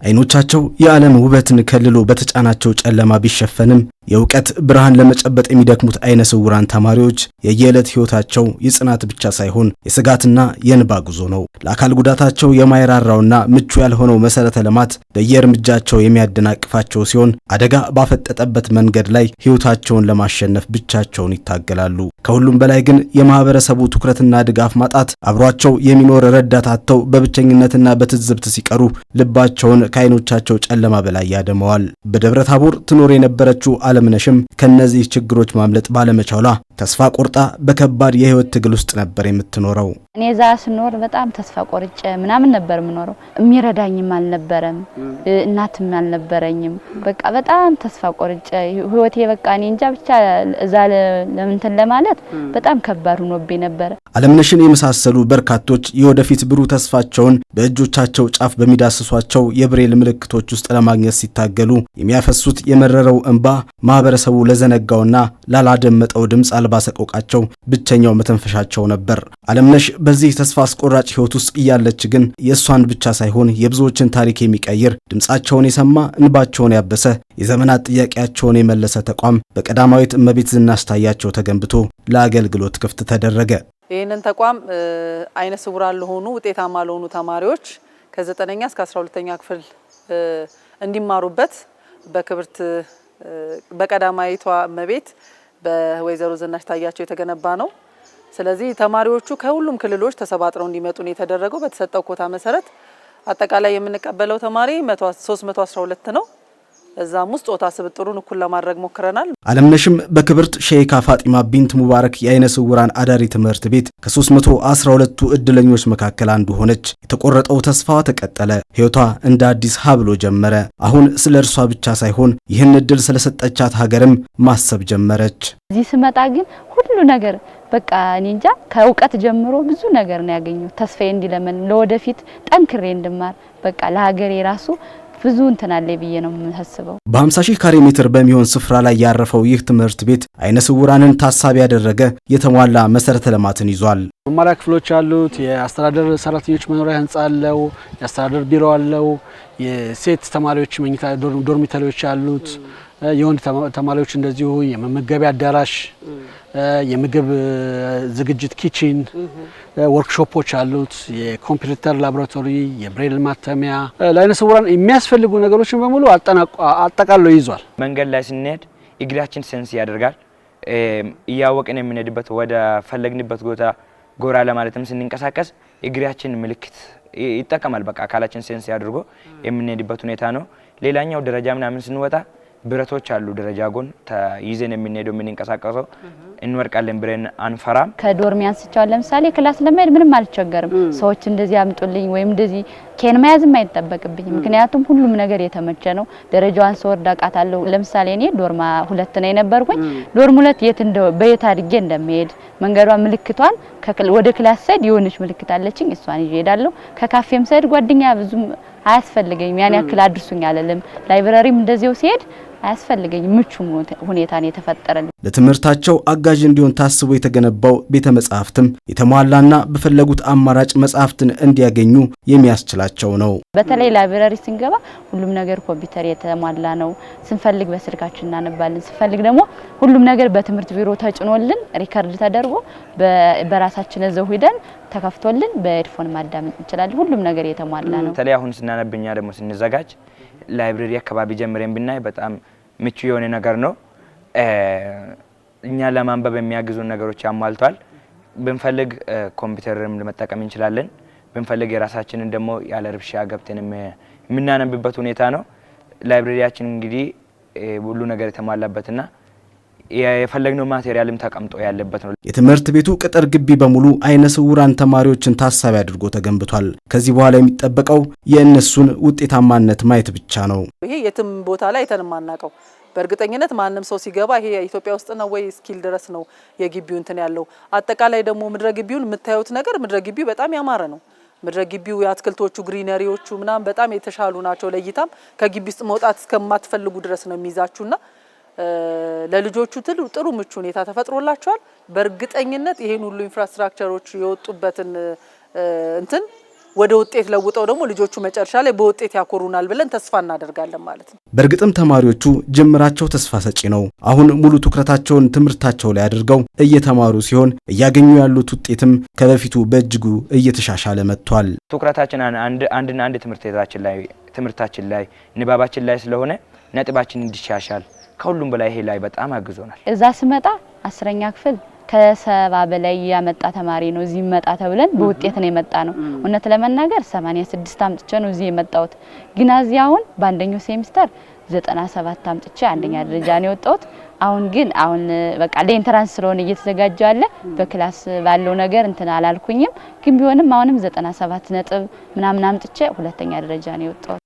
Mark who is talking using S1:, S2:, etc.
S1: አይኖቻቸው የዓለም ውበትን ከልሎ በተጫናቸው ጨለማ ቢሸፈንም የእውቀት ብርሃን ለመጨበጥ የሚደክሙት አይነ ስውራን ተማሪዎች የየዕለት ህይወታቸው የጽናት ብቻ ሳይሆን የስጋትና የእንባ ጉዞ ነው። ለአካል ጉዳታቸው የማይራራውና ምቹ ያልሆነው መሰረተ ልማት በየእርምጃቸው የሚያደናቅፋቸው ሲሆን አደጋ ባፈጠጠበት መንገድ ላይ ህይወታቸውን ለማሸነፍ ብቻቸውን ይታገላሉ። ከሁሉም በላይ ግን የማህበረሰቡ ትኩረትና ድጋፍ ማጣት አብሯቸው የሚኖር ረዳት አጥተው በብቸኝነትና በትዝብት ሲቀሩ ልባቸውን ከአይኖቻቸው ጨለማ በላይ ያደመዋል። በደብረ ታቦር ትኖር የነበረችው አለምነሽም ከነዚህ ችግሮች ማምለጥ ባለመቻሏ ተስፋ ቆርጣ በከባድ የህይወት ትግል ውስጥ ነበር የምትኖረው።
S2: እኔ ዛ ስኖር በጣም ተስፋ ቆርጬ ምናምን ነበር የምኖረው። የሚረዳኝም አልነበረም፣ እናትም አልነበረኝም። በቃ በጣም ተስፋ ቆርጬ ህይወቴ በቃ እኔ እንጃ ብቻ እዛ ለምንትን ለማለት በጣም ከባድ ሆኖብኝ ነበር። አለምነሽን
S1: የመሳሰሉ በርካቶች የወደፊት ብሩህ ተስፋቸውን በእጆቻቸው ጫፍ በሚዳስሷቸው የብሬል ምልክቶች ውስጥ ለማግኘት ሲታገሉ የሚያፈሱት የመረረው እንባ ማህበረሰቡ ለዘነጋውና ላላደመጠው ድምጽ አልባ ሰቆቃቸው ብቸኛው መተንፈሻቸው ነበር። አለምነሽ በዚህ ተስፋ አስቆራጭ ህይወት ውስጥ እያለች ግን የእሷን ብቻ ሳይሆን የብዙዎችን ታሪክ የሚቀይር ድምጻቸውን የሰማ እንባቸውን ያበሰ የዘመናት ጥያቄያቸውን የመለሰ ተቋም በቀዳማዊት እመቤት ዝናሽ ታያቸው ተገንብቶ ለአገልግሎት ክፍት ተደረገ።
S3: ይህንን ተቋም አይነ ስውራን ለሆኑ ውጤታማ ለሆኑ ተማሪዎች ከ9ኛ እስከ 12ኛ ክፍል እንዲማሩበት በክብርት በቀዳማዊቷ እመቤት በወይዘሮ ዝናሽ ታያቸው የተገነባ ነው። ስለዚህ ተማሪዎቹ ከሁሉም ክልሎች ተሰባጥረው እንዲመጡ ነው የተደረገው። በተሰጠው ኮታ መሰረት አጠቃላይ የምንቀበለው ተማሪ 312 ነው። እዛም ውስጥ ጾታ ስብጥሩን እኩል ለማድረግ ሞክረናል።
S1: አለምነሽም በክብርት ሼካ ፋጢማ ቢንት ሙባረክ የአይነ ስውራን አዳሪ ትምህርት ቤት ከ312ቱ እድለኞች መካከል አንዱ ሆነች። የተቆረጠው ተስፋዋ ተቀጠለ። ህይወቷ እንደ አዲስ ሀብሎ ጀመረ። አሁን ስለ እርሷ ብቻ ሳይሆን ይህን እድል ስለሰጠቻት ሀገርም ማሰብ ጀመረች።
S2: እዚህ ስመጣ ግን ሁሉ ነገር በቃ እኔ እንጃ ከእውቀት ጀምሮ ብዙ ነገር ነው ያገኘው። ተስፋዬ እንዲለመን ለወደፊት ጠንክሬ እንድማር በቃ ለሀገሬ ራሱ ብዙ እንተናለ ብዬ ነው የምታስበው።
S1: በ50 ሺህ ካሬ ሜትር በሚሆን ስፍራ ላይ ያረፈው ይህ ትምህርት ቤት አይነ ስውራንን ታሳቢ ያደረገ የተሟላ መሰረተ ልማትን ይዟል።
S4: መማሪያ ክፍሎች አሉት። የአስተዳደር ሰራተኞች መኖሪያ ህንጻ አለው። የአስተዳደር ቢሮ አለው። የሴት ተማሪዎች መኝታ ዶርሚተሪዎች አሉት። የወንድ ተማሪዎች እንደዚሁ የመመገቢያ አዳራሽ፣ የምግብ ዝግጅት ኪችን፣ ወርክሾፖች አሉት። የኮምፒውተር ላቦራቶሪ፣ የብሬል ማተሚያ፣ ለአይነ ስውራን የሚያስፈልጉ ነገሮችን በሙሉ አጠቃሎ ይዟል።
S5: መንገድ ላይ ስንሄድ እግራችን ሴንስ ያደርጋል። እያወቅን የምንሄድበት ወደ ፈለግንበት ቦታ ጎራ ለማለትም ስንንቀሳቀስ እግራችን ምልክት ይጠቀማል። በቃ አካላችን ሴንስ ያድርጎ የምንሄድበት ሁኔታ ነው። ሌላኛው ደረጃ ምናምን ስንወጣ ብረቶች አሉ። ደረጃ ጎን ይዘን የምንሄደው የምንንቀሳቀሰው እንወርቃለን ብለን አንፈራም።
S2: ከዶርም ያንስቻው ለምሳሌ ክላስ ለማይድ ምንም አልቸገርም። ሰዎች እንደዚህ አምጡልኝ ወይም እንደዚህ ኬን መያዝም አይተበቅብኝ። ምክንያቱም ሁሉም ነገር የተመቸ ነው። ደረጃዋን ስወርድ አቃታለሁ። ለምሳሌ እኔ ዶርማ 2 ነው የነበርኩኝ። ዶርም 2 የት በየት አድርጌ እንደምሄድ መንገዷ ምልክቷን ወደ ክላስ ሳይድ የሆነች ምልክት አለችኝ። እሷን ይዤ ሄዳለሁ። ከካፌም ሳይድ ጓደኛ ብዙም አያስፈልገኝም። ያን ያክል አድርሱኝ አለለም። ላይብረሪም እንደዚያው ሲሄድ አያስፈልገኝ ምቹ ሁኔታን የተፈጠረልኝ።
S1: ለትምህርታቸው አጋዥ እንዲሆን ታስቦ የተገነባው ቤተ መጻሕፍትም የተሟላና በፈለጉት አማራጭ መጻሕፍትን እንዲያገኙ የሚያስችላቸው ነው።
S2: በተለይ ላይብረሪ ስንገባ ሁሉም ነገር ኮምፒውተር የተሟላ ነው። ስንፈልግ በስልካችን እናነባለን። ስንፈልግ ደግሞ ሁሉም ነገር በትምህርት ቢሮ ተጭኖልን ሪከርድ ተደርጎ በራሳችን እዛው ሄደን ተከፍቶልን በሄድፎን ማዳመጥ እንችላለን። ሁሉም ነገር የተሟላ ነው።
S5: በተለይ አሁን ስናነብኛ ደግሞ ስንዘጋጅ ላይብረሪ አካባቢ ጀምረን ብናይ በጣም ምቹ የሆነ ነገር ነው። እኛ ለማንበብ የሚያግዙ ነገሮች ያሟልቷል። ብንፈልግ ኮምፒውተርም ለመጠቀም እንችላለን። ብንፈልግ የራሳችንን ደግሞ ያለ ርብሻ ገብተን የምናነብበት ሁኔታ ነው። ላይብረሪያችን እንግዲህ ሁሉ ነገር የተሟላበትና የፈለግነው ማቴሪያልም ተቀምጦ ያለበት ነው።
S1: የትምህርት ቤቱ ቅጥር ግቢ በሙሉ አይነ ስውራን ተማሪዎችን ታሳቢ አድርጎ ተገንብቷል። ከዚህ በኋላ የሚጠበቀው የእነሱን ውጤታማነት ማየት ብቻ ነው።
S3: ይሄ የትም ቦታ ላይ ተንማናቀው በእርግጠኝነት ማንም ሰው ሲገባ ይሄ ኢትዮጵያ ውስጥ ነው ወይ ስኪል ድረስ ነው የግቢው እንትን ያለው። አጠቃላይ ደግሞ ምድረ ግቢውን የምታዩት ነገር ምድረ ግቢው በጣም ያማረ ነው። ምድረ ግቢው የአትክልቶቹ ግሪነሪዎቹ ምናም በጣም የተሻሉ ናቸው። ለይታም ከግቢ ውስጥ መውጣት እስከማትፈልጉ ድረስ ነው የሚይዛችሁና ለልጆቹ ጥሩ ምቹ ሁኔታ ተፈጥሮላቸዋል። በእርግጠኝነት ይሄን ሁሉ ኢንፍራስትራክቸሮች የወጡበትን እንትን ወደ ውጤት ለውጠው ደግሞ ልጆቹ መጨረሻ ላይ በውጤት ያኮሩናል ብለን ተስፋ እናደርጋለን ማለት ነው።
S1: በእርግጥም ተማሪዎቹ ጅምራቸው ተስፋ ሰጪ ነው። አሁን ሙሉ ትኩረታቸውን ትምህርታቸው ላይ አድርገው እየተማሩ ሲሆን እያገኙ ያሉት ውጤትም ከበፊቱ በእጅጉ እየተሻሻለ መጥቷል።
S5: ትኩረታችን አንድና አንድ ትምህርታችን ላይ ንባባችን ላይ ስለሆነ ነጥባችን እንዲሻሻል ከሁሉም በላይ ይሄ ላይ በጣም አግዞናል።
S2: እዛ ስመጣ 10ኛ ክፍል ከ70 በላይ ያመጣ ተማሪ ነው እዚህ መጣ ተብለን በውጤት ነው የመጣ ነው። እውነት ለመናገር 86 አምጥቼ ነው እዚህ የመጣሁት። ግን አሁን በአንደኛው ሴሚስተር 97 አምጥቼ አንደኛ ደረጃ ነው የወጣሁት። አሁን በቃ ለኢንትራንስ ስለሆነ እየተዘጋጀው ያለ በክላስ ባለው ነገር እንትን አላልኩኝም። ግን ቢሆንም አሁንም 97 ነጥብ ምናምን አምጥቼ ሁለተኛ ደረጃ ነው የወጣሁት።